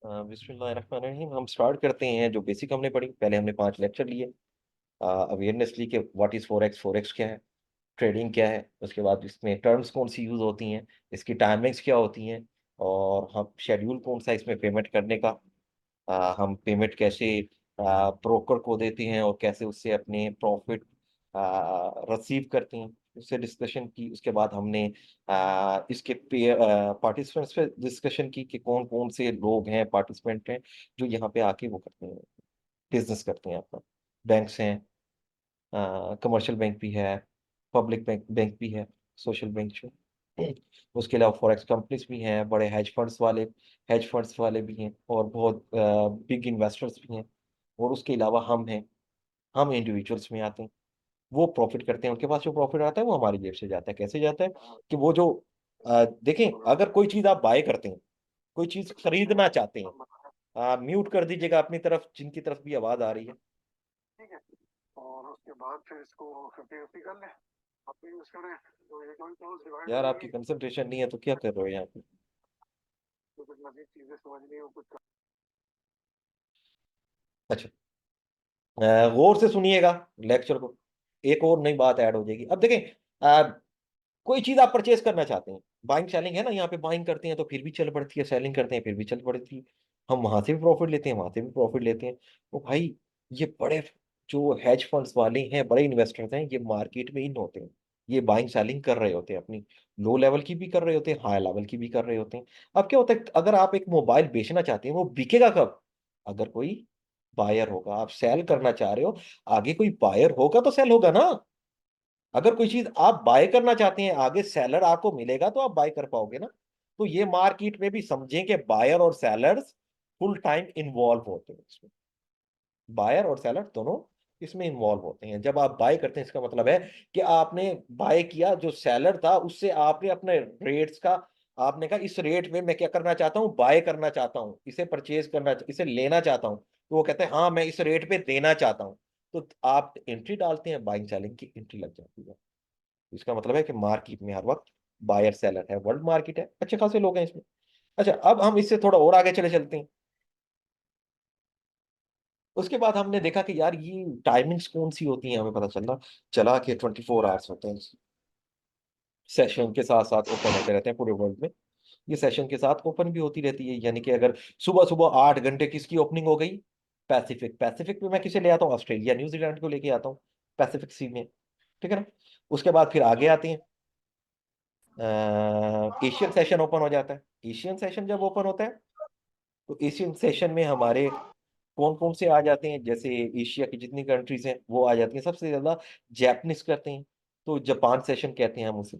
बिस्मिल्लाहिर्रहमानिर्रहीम। हम स्टार्ट करते हैं। जो बेसिक हमने पढ़ी, पहले हमने 5 लेक्चर लिए, अवेयरनेस ली कि व्हाट इज फोरेक्स, फोरेक्स क्या है, ट्रेडिंग क्या है, उसके बाद इसमें टर्म्स कौन सी यूज होती हैं, इसकी टाइमिंग्स क्या होती हैं, और हम शेड्यूल कौन सा इसमें पेमेंट करने का, हम पेमेंट कैसे ब्रोकर को देते हैं और कैसे उससे अपने प्रॉफिट रिसीव करते हैं, उससे डिस्कशन की। उसके बाद हमने इसके पार्टिसिपेंट्स पे डिस्कशन की कि कौन कौन से लोग हैं, पार्टिसिपेंट हैं, जो यहाँ पे आके वो करते हैं, बिजनेस करते हैं अपना। बैंक्स हैं, कमर्शियल बैंक भी है, पब्लिक बैंक भी है, सोशल बैंक जो उसके अलावा फॉरेक्स कंपनीज भी हैं, बड़े हेज फंड्स वाले भी हैं, और बहुत बिग इन्वेस्टर्स भी हैं। और उसके अलावा हम हैं, हम इंडिविजुअल्स में आते हैं। वो प्रॉफिट करते हैं, उनके पास जो प्रॉफिट आता है वो हमारी जेब से जाता है। कैसे जाता है कि वो जो देखें, अगर कोई चीज आप बाय करते हैं, कोई चीज खरीदना चाहते हैं, म्यूट कर दीजिएगा अपनी तरफ, जिनकी तरफ भी आवाज आ रही है। ठीक है। और उसके बाद फिर इसको 50-50 कर लें, आप यूज करें तो ये कौन कौन डिवाइड यार, आपकी कंसंट्रेशन नहीं है तो क्या कर रहे हो यहाँ पे? तो कुछ मजीद चीजें समझनी हो कुछ। अच्छा, गौर से सुनिएगा लेक्चर को, एक और नई बात ऐड हो जाएगी। अब देखें, कोई चीज आप परचेज करना चाहते हैं, बाइंग सेलिंग है ना, यहाँ पे बाइंग करते हैं तो फिर भी चल पड़ती है, सेलिंग करते हैं फिर भी चल पड़ती है। हम वहां से भी प्रॉफिट लेते हैं, वहां से भी प्रॉफिट लेते हैं। तो भाई, ये बड़े जो हेज फंड्स वाले हैं, बड़े इन्वेस्टर्स हैं, ये मार्केट में इन होते हैं। ये बाइंग सेलिंग कर रहे होते हैं अपनी, लो लेवल की भी कर रहे होते हैं, हाई लेवल की भी कर रहे होते हैं। अब क्या होता है, अगर आप एक मोबाइल बेचना चाहते हैं, वो बिकेगा कब? अगर कोई बायर होगा। आप सेल करना चाह रहे हो, आगे कोई बायर होगा तो सेल होगा ना। अगर कोई चीज आप बाय करना चाहते हैं, आगे सेलर आपको मिलेगा तो आप बाय कर पाओगे ना। तो ये मार्केट में भी समझें कि बायर और सेलर्स फुल टाइम इन्वॉल्व होते हैं इसमें। बायर और सेलर दोनों इसमें इन्वॉल्व होते हैं। जब आप बाय करते हैं, इसका मतलब है कि आपने बाय किया, जो सेलर था उससे आपने अपने रेट्स का, आपने कहा इस रेट में मैं क्या करना चाहता हूँ, बाय करना चाहता हूँ, इसे परचेज करना, इसे लेना चाहता हूँ। तो वो कहते हैं हाँ मैं इस रेट पे देना चाहता हूँ। तो आप एंट्री डालते हैं, बाइंग सेलिंग की एंट्री लग जाती है। इसका मतलब है कि मार्केट में हर वक्त बायर सेलर है, वर्ल्ड मार्केट है, अच्छे खासे लोग हैं इसमें। अच्छा, अब हम इससे थोड़ा और आगे चले चलते हैं। उसके बाद हमने देखा कि यार ये टाइमिंग्स कौन सी होती हैं, हमें पता चला चला कि 24 आवर्स होते हैं। सेशन के साथ साथ ओपन होते रहते हैं पूरे वर्ल्ड में। ये सेशन के साथ ओपन भी होती रहती है, यानी कि अगर सुबह सुबह 8 घंटे किसकी ओपनिंग हो गई, पैसिफिक, पैसिफिक में मैं किसे ले आता हूँ, ऑस्ट्रेलिया न्यूजीलैंड को लेके आता हूँ, पैसिफिक सी में। ठीक है ना। उसके बाद फिर आगे आते हैं, एशियन सेशन ओपन हो जाता है। एशियन सेशन जब ओपन होता है, तो एशियन सेशन में हमारे कौन कौन से आ जाते हैं, जैसे एशिया की जितनी कंट्रीज हैं वो आ जाती हैं। सबसे ज्यादा जापानीज करते हैं, तो जापान सेशन कहते हैं हम उसे।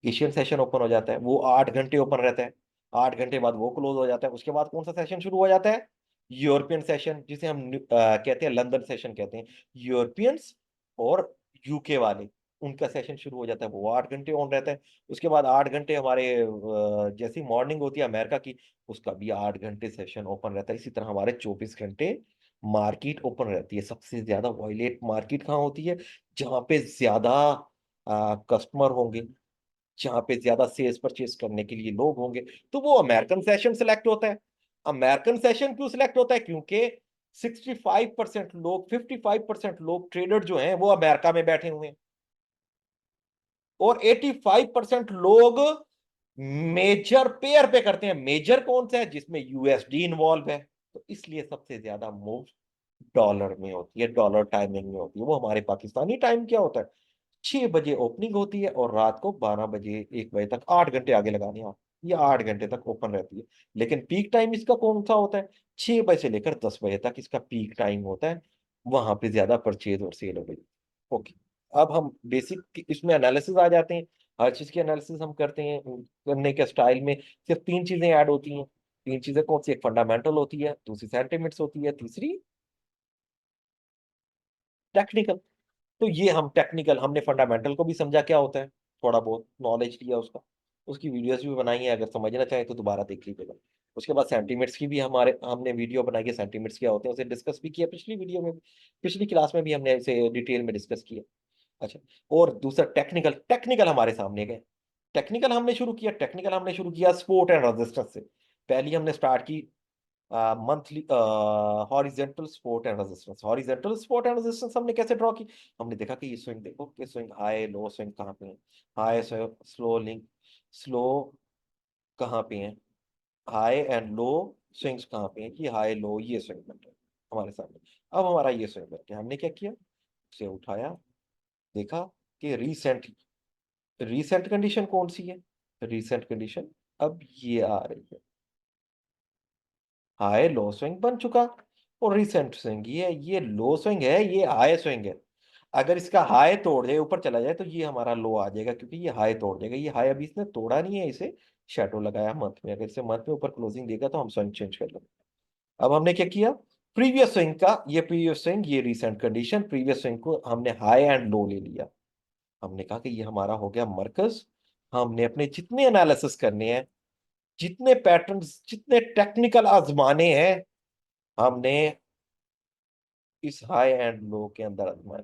एशियन सेशन ओपन हो जाता है, वो 8 घंटे ओपन रहता है। 8 घंटे बाद वो क्लोज हो जाता है। उसके बाद कौन सा सेशन शुरू हो जाता है, यूरोपियन सेशन, जिसे हम कहते हैं लंदन सेशन कहते हैं। यूरोपियंस और यूके वाले, उनका सेशन शुरू हो जाता है, वो 8 घंटे ऑन रहता है। उसके बाद 8 घंटे हमारे जैसी मॉर्निंग होती है अमेरिका की, उसका भी 8 घंटे सेशन ओपन रहता है। इसी तरह हमारे 24 घंटे मार्केट ओपन रहती है। सबसे ज्यादा वॉयलेट मार्केट कहाँ होती है, जहाँ पे ज्यादा कस्टमर होंगे, जहां पे ज्यादा सेल्स परचेज करने के लिए लोग होंगे, तो वो अमेरिकन सेशन सिलेक्ट होता है। अमेरिकन सेशन क्यों सिलेक्ट होता है, क्योंकि 65% लोग, 55% लोग ट्रेडर जो हैं वो अमेरिका में बैठे हुए हैं, और 85% लोग मेजर पेयर पे करते हैं। मेजर कौन सा है, जिसमें यूएसडी इन्वॉल्व है। तो इसलिए सबसे ज्यादा मूव डॉलर में होती है, डॉलर टाइमिंग में होती है। वो हमारे पाकिस्तानी टाइम क्या होता है, 6 बजे ओपनिंग होती है और रात को 12 बजे, 1 बजे तक, 8 घंटे आगे लगाने आप, ये 8 घंटे तक ओपन रहती है। लेकिन पीक टाइम इसका कौन सा होता है, 6 बजे से लेकर 10 बजे तक इसका पीक टाइम होता है। वहां पे ज्यादा परचेज और सेल हो गई। ओके। अब हम बेसिक इसमें एनालिसिस आ जाते हैं। हर चीज की एनालिसिस हम करते हैं। करने के स्टाइल में सिर्फ 3 चीजें ऐड होती हैं। 3 चीजें कौन सी, एक फंडामेंटल होती है, दूसरी सेंटिमेंट्स होती है, तीसरी टेक्निकल। तो ये हम टेक्निकल, हमने फंडामेंटल को भी समझा क्या होता है, थोड़ा बहुत नॉलेज लिया उसका, उसकी वीडियोस भी बनाई है, अगर समझना चाहे तो दोबारा देख लीजिएगा। उसके बाद सेंटीमेंट्स की भी हमारे हमने वीडियो बनाई है, सेंटीमेंट्स क्या होते हैं उसे डिस्कस भी किया पिछली वीडियो में, पिछली क्लास में भी हमने इसे डिटेल में डिस्कस किया। अच्छा, और दूसरा टेक्निकल, टेक्निकल हमारे सामने गए। टेक्निकल हमने शुरू किया, टेक्निकल हमने शुरू किया सपोर्ट एंड रेजिस्टेंस से। पहली हमने स्टार्ट की monthly horizontal support and resistance. Horizontal support and resistance हमने कैसे ड्रॉ की? हमने देखा कि ये स्विंग देखो कि स्विंग हाई लो स्विंग कहाँ पे है, हाई स्लो लिंक स्लो कहाँ पे है, हाई एंड लो स्विंग्स कहाँ पे है, कि हाई लो ये स्विंग बन रहा है हमारे सामने। अब हमारा ये स्विंग बन गया, हमने क्या किया, उसे उठाया, देखा कि रीसेंट, रीसेंट कंडीशन कौन सी है, रीसेंट कंडीशन अब ये आ रही है, हाई लो स्विंग बन चुका। और रिसेंट स्विंग ये लो स्विंग है, ये हाई स्विंग है। अगर इसका हाई तोड़ जाए ऊपर चला जाए तो ये हमारा लो आ जाएगा, क्योंकि ये हाई तोड़ जाएगा। ये हाई अभी इसने तोड़ा नहीं है, इसे शैडो लगाया मंथ में। अगर इसे मंथ में ऊपर क्लोजिंग देगा तो हम स्विंग चेंज कर लेंगे। अब हमने क्या किया, प्रीवियस स्विंग का ये प्रीवियस स्विंग, ये रिसेंट कंडीशन, प्रीवियस स्विंग को हमने हाई एंड लो ले लिया। हमने कहा कि ये हमारा हो गया मरकज। हमने अपने जितने एनालिसिस करने हैं, जितने पैटर्न्स, जितने टेक्निकल आजमाने हैं, हमने इस हाई एंड लो के अंदर आजमाने।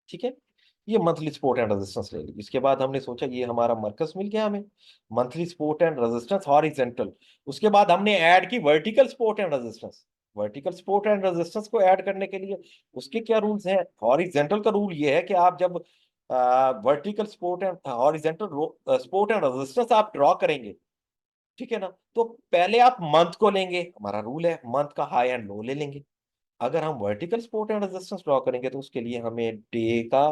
ठीक है, ये मंथली सपोर्ट एंड रेजिस्टेंस ले ली। इसके बाद हमने सोचा ये हमारा मरकज मिल गया हमें, monthly support and resistance horizontal. उसके बाद हमने ऐड की vertical support and resistance. Vertical support and resistance को ऐड करने के लिए उसके क्या रूल्स हैं? हॉरिजॉन्टल का रूल ये है कि आप जब vertical support and horizontal support and resistance आप ड्रॉ करेंगे, ठीक है ना, तो पहले आप मंथ को लेंगे, हमारा रूल है मंथ का हाई एंड लो ले लेंगे। अगर हम vertical support and resistance draw करेंगे तो उसके लिए हमें डे का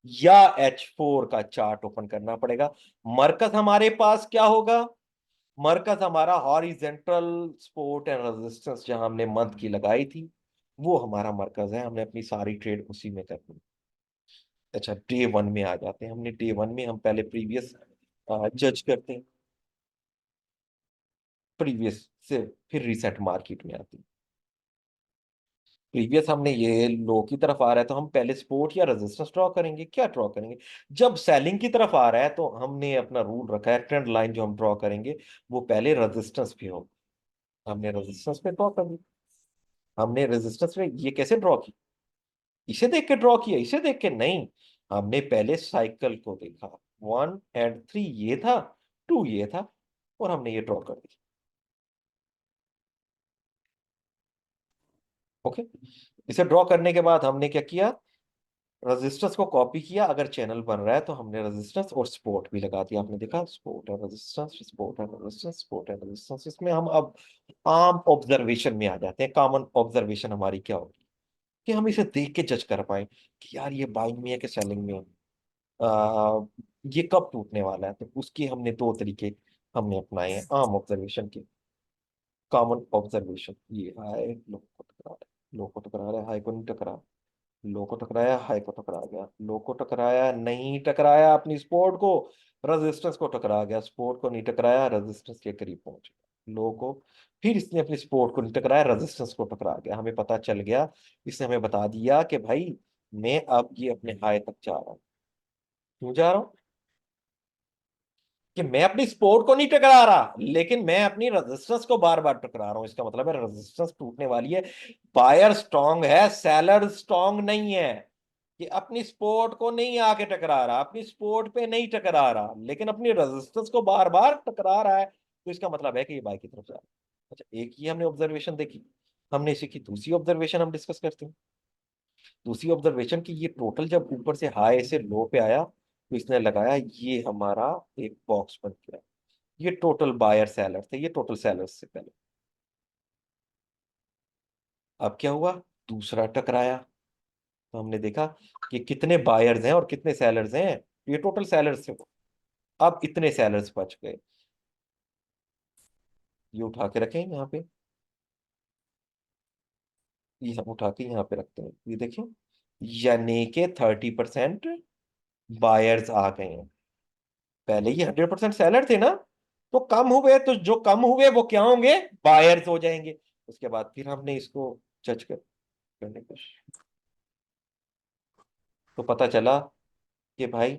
या H4 का चार्ट ओपन करना पड़ेगा। मरकज हमारे पास क्या होगा? मरकज हमारा हॉरिजेंटल सपोर्ट एंड रेजिस्टेंस जहां हमने मंथ की लगाई थी, वो हमारा मरकज है। हमने अपनी सारी ट्रेड उसी में करनी। अच्छा, डे वन में आ जाते हैं। हमने डे वन में हम पहले प्रीवियस जज करते हैं, प्रीवियस से फिर रिसेंट मार्केट में आते हैं। प्रीवियस हमने ये लो की तरफ आ रहा है तो हम पहले सपोर्ट या रेजिस्टेंस ड्रॉ करेंगे। क्या ड्रॉ करेंगे? जब सेलिंग की तरफ आ रहा है तो हमने अपना रूल रखा है, ट्रेंड लाइन जो हम ड्रॉ करेंगे वो पहले रेजिस्टेंस पे हो। हमने रेजिस्टेंस पे ड्रॉ कर दी। हमने रेजिस्टेंस में ये कैसे ड्रॉ की? इसे देख के ड्रॉ किया? इसे देख के नहीं, हमने पहले साइकिल को देखा। 1 and 3 ये था, 2 ये था, और हमने ये ड्रॉ कर दी। ओके, इसे ड्रॉ करने के बाद हमने क्या किया, रेजिस्टेंस को कॉपी किया। अगर चैनल बन रहा है तो हमने रेजिस्टेंस और सपोर्ट भी लगा दिया। आपने देखा सपोर्ट है रेजिस्टेंस, सपोर्ट है रेजिस्टेंस, सपोर्ट है रेजिस्टेंस। इसमें हम अब आम ऑब्जर्वेशन में आ जाते हैं। कॉमन ऑब्जर्वेशन हमारी क्या होगी कि हम इसे देख के जज कर पाए कि यार ये बाइंग में है कि सेलिंग में है, ये कब टूटने वाला है। तो उसकी हमने दो तरीके हमने अपनाए हैं आम ऑब्जर्वेशन के। कॉमन ऑब्जर्वेशन, ये हाई लो को टकरा रहा है, लो को टकरा रहा है, हाई को नहीं टकरा, लो को टकराया, हाई को टकरा गया, लो को टकराया, नहीं टकराया अपनी सपोर्ट को, रेजिस्टेंस को टकरा गया, सपोर्ट को नहीं टकराया, रेजिस्टेंस के करीब पहुंच गया, लो को। फिर इसने अपनी सपोर्ट को नहीं टकराया, रेजिस्टेंस को टकरा गया। हमें पता चल गया, इसने हमें बता दिया कि भाई मैं अब ये अपने हाई तक जा रहा हूँ। क्यों जा रहा हूँ? कि मैं अपनी सपोर्ट को नहीं टकरा रहा, लेकिन मैं अपनी रेजिस्टेंस को बार बार टकरा रहा हूं। इसका मतलब है रेजिस्टेंस टूटने वाली है। बायर स्ट्रांग है, सेलर स्ट्रांग नहीं है। कि अपनी सपोर्ट को नहीं आके टकरा रहा, अपनी सपोर्ट पे नहीं टकरा रहा, लेकिन अपनी रेजिस्टेंस को बार बार टकरा रहा है, तो इसका मतलब है कि ये बाई की तरफ जा रहा है। अच्छा, एक ही हमने ऑब्जर्वेशन देखी। हमने इसी की दूसरी ऑब्जर्वेशन हम डिस्कस करते हैं। दूसरी ऑब्जर्वेशन की, ये टोटल जब ऊपर से हाई से लो पे आया तो इसने लगाया ये हमारा एक बॉक्स बन गया। ये टोटल बायर सेलर थे, ये टोटल सेलर्स से पहले। अब क्या हुआ, दूसरा टकराया तो हमने देखा कि कितने बायर्स हैं और कितने सेलर्स हैं। ये टोटल सेलर्स थे। अब इतने सेलर्स बच गए। ये उठा के रखें यहाँ पे, ये हम उठा के यहाँ पे रखते हैं। ये देखिए, यानी कि 30% बायर्स आ गए हैं। पहले ये 100% सेलर थे ना, तो कम हुए, तो जो कम हुए वो क्या होंगे, बायर्स हो जाएंगे। उसके बाद फिर हमने इसको जज करने का, तो पता चला कि भाई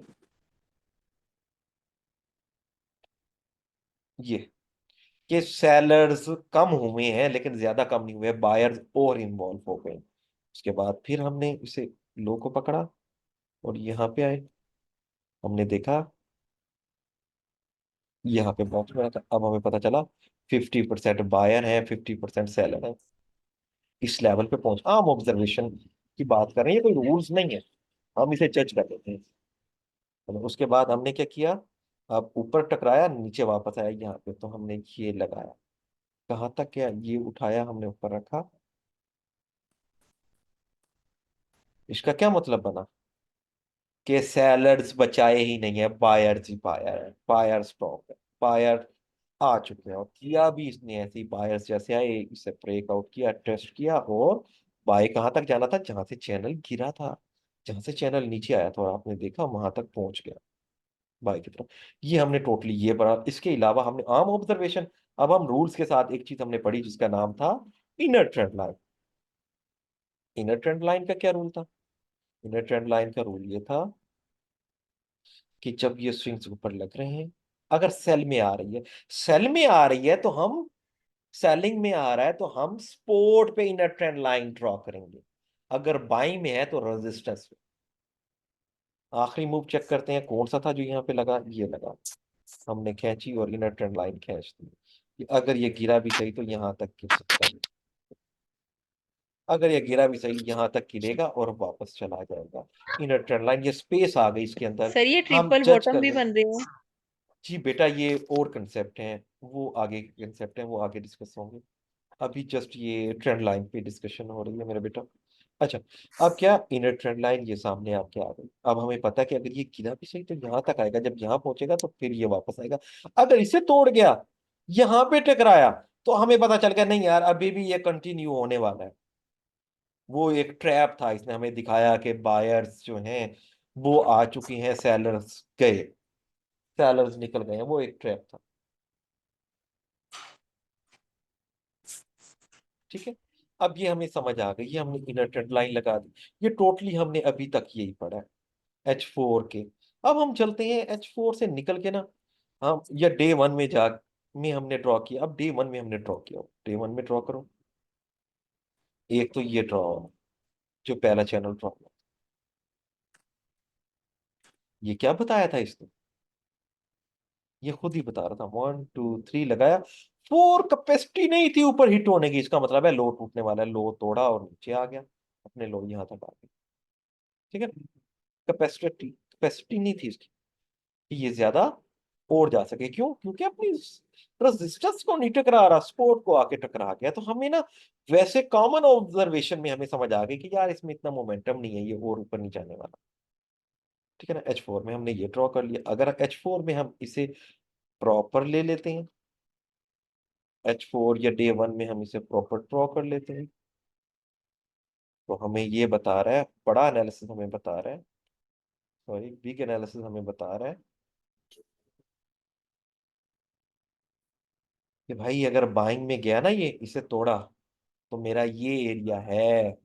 ये कि सेलर्स कम हुए हैं लेकिन ज्यादा कम नहीं हुए, बायर्स और इन्वॉल्व हो गए। उसके बाद फिर हमने इसे लो को पकड़ा और यहाँ पे आए। हमने देखा यहाँ पे बॉक्स में था। अब हमें पता चला 50% बायर है, 50% सेलर है। इस लेवल पे पहुंच, आम ऑब्जर्वेशन की बात कर रहे हैं, ये कोई रूल्स नहीं है, हम इसे जज कर लेते हैं। तो उसके बाद हमने क्या किया, अब ऊपर टकराया, नीचे वापस आया यहाँ पे, तो हमने ये लगाया, कहाँ तक क्या, ये उठाया हमने ऊपर रखा। इसका क्या मतलब बना कि सेलर्स बचाए ही नहीं है, बायर्स ही बायर है, बायर स्टॉक है, बायर आ चुके हैं, और किया भी इसने ऐसे ही, बायर्स जैसे आए इसे ब्रेकआउट किया, टेस्ट किया, और बाय कहाँ तक जाना था, जहां से चैनल गिरा था, जहां से चैनल नीचे आया था, और आपने देखा वहां तक पहुंच गया बाय की तरफ। ये हमने टोटली ये पढ़ा, इसके अलावा हमने आम ऑब्जर्वेशन, अब हम रूल्स के साथ एक चीज हमने पढ़ी जिसका नाम था inner trend line. Inner trend line का क्या रूल था? इनर ट्रेंड लाइन का रूल ये था कि जब ये स्विंग्स ऊपर लग रहे हैं, अगर सेल में आ रही है, सेल में आ रही है तो हम, सेलिंग में आ रहा है तो हम सपोर्ट पे इनर ट्रेंड लाइन ड्रॉ करेंगे, अगर बाइंग में है तो रेजिस्टेंस पे। आखिरी मूव चेक करते हैं कौन सा था जो यहाँ पे लगा, ये लगा, हमने खींची और इनर ट्रेंड लाइन खींच दी, कि अगर ये गिरा भी सही तो यहाँ तक गिर सकता है, अगर ये गिरा भी सही यहाँ तक गिरेगा और वापस चला जाएगा। इनर ट्रेंड लाइन, ये स्पेस आ गई इसके अंदर, सर ये हम ट्रिपल जज बॉटम कर भी लें। बन रहे हैं। जी बेटा, ये और कंसेप्ट हैं, वो आगे कंसेप्ट हैं, वो आगे डिस्कस होंगे, अभी जस्ट ये ट्रेंड लाइन पे डिस्कशन हो रही है मेरे बेटा। अच्छा, अब क्या, इनर ट्रेंड लाइन ये सामने आपके आ गई, अब हमें पता है कि अगर ये गिरा भी सही तो यहाँ तक आएगा, जब यहाँ पहुंचेगा तो फिर ये वापस आएगा, अगर इसे तोड़ गया, यहाँ पे टकराया, तो हमें पता चल गया नहीं यार अभी भी ये कंटिन्यू होने वाला है। वो एक ट्रैप था, इसने हमें दिखाया कि बायर्स जो हैं वो आ चुकी हैं, सेलर्स गए, सेलर्स निकल गए हैं, वो एक ट्रैप था। ठीक है, अब ये हमें समझ आ गई, ये हमने इनर ट्रेंड लाइन लगा दी, ये टोटली हमने अभी तक यही पढ़ा है H4 के। अब हम चलते हैं H4 से निकल के ना, हम या डे वन में जा में हमने ड्रॉ किया, अब डे वन में हमने ड्रॉ किया, डे वन में ड्रॉ करो, एक तो ये ड्रॉ, जो पहला चैनल ड्रॉ, ये क्या बताया था इसने, ये खुद ही बता रहा था, 1 2 3 लगाया, 4 कैपेसिटी नहीं थी ऊपर हिट होने की, इसका मतलब है लो टूटने वाला है, लो तोड़ा और नीचे आ गया, अपने लो यहाँ तक आ गया। ठीक है, कैपेसिटी कैपेसिटी नहीं थी इसकी कि ये ज्यादा और जा सके, क्यों, क्योंकि अपनी रेजिस्टेंस को नहीं टकरा रहा, सपोर्ट को आके टकरा गया, तो हमें ना, वैसे कॉमन ऑब्जर्वेशन में हमें समझ आ गई कि यार इसमें इतना मोमेंटम नहीं है, ये और ऊपर नहीं जाने वाला। ठीक है ना, H4 में हमने ये ड्रॉ कर लिया, अगर H4 में हम इसे प्रॉपर ले लेते हैं, H4 या डे वन में हम इसे प्रॉपर ड्रॉ कर लेते हैं, तो हमें ये बता रहा है, बड़ा एनालिसिस हमें बता रहा है, सॉरी बिग एनालिसिस हमें बता रहा है कि भाई अगर बाइंग में गया ना, ये इसे तोड़ा, तो मेरा ये एरिया है,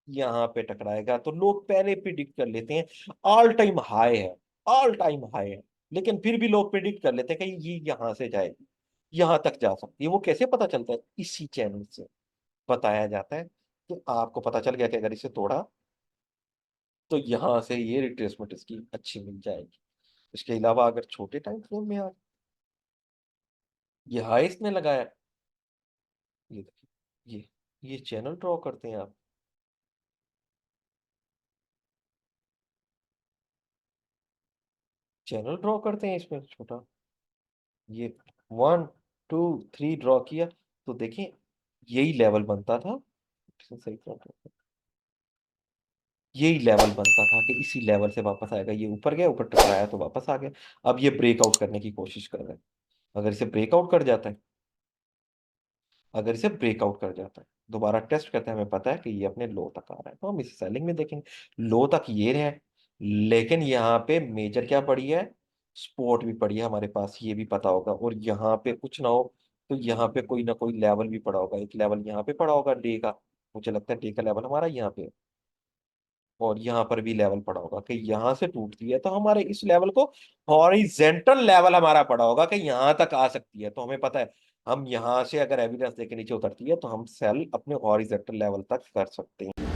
यहाँ पे टकराएगा, तो लोग पहले प्रिडिक्ट कर लेते हैं ऑल टाइम हाई है, ऑल टाइम हाई है, लेकिन फिर भी लोग प्रिडिक्ट कर लेते हैं कि ये यहाँ से जाएगी, यहाँ तक जा सकती है। वो कैसे पता चलता है, इसी चैनल से बताया जाता है कि आपको पता चल गया कि अगर इसे तोड़ा तो यहाँ से ये रिट्रेसमेंट इसकी अच्छी मिल जाएगी। इसके अलावा अगर छोटे टाइम फ्रेम में आ, ये हाई इसने लगाया, ये देखिए, ये चैनल ड्रॉ करते हैं आप, चैनल ड्रॉ करते हैं इसमें छोटा, ये 1 2 3 ड्रॉ किया, तो देखें यही लेवल बनता था, सही यही लेवल बनता था कि इसी लेवल से वापस आएगा, ये ऊपर गया, ऊपर टकराया तो वापस आ गया। अब ये ब्रेकआउट करने की कोशिश कर रहा है, अगर इसे ब्रेकआउट कर जाता है, अगर इसे ब्रेकआउट कर जाता है, दोबारा टेस्ट करते हैं, हमें पता है कि ये अपने लो तक आ रहा है, तो हम इसे सेलिंग में देखेंगे, लो तक ये है, लेकिन यहाँ पे मेजर क्या पड़ी है, स्पोर्ट भी पड़ी है हमारे पास, ये भी पता होगा, और यहाँ पे कुछ ना हो तो यहाँ पे कोई ना कोई लेवल भी पड़ा होगा, एक लेवल यहाँ पे पड़ा होगा डे का, मुझे लगता है डे का लेवल हमारा यहाँ पे है, और यहाँ पर भी लेवल पड़ा होगा कि यहाँ से टूटती है तो हमारे इस लेवल को हॉरिजेंटल लेवल हमारा पड़ा होगा कि यहाँ तक आ सकती है, तो हमें पता है हम यहाँ से अगर एविडेंस देके नीचे उतरती है तो हम सेल अपने हॉरिजेंटल लेवल तक कर सकते हैं।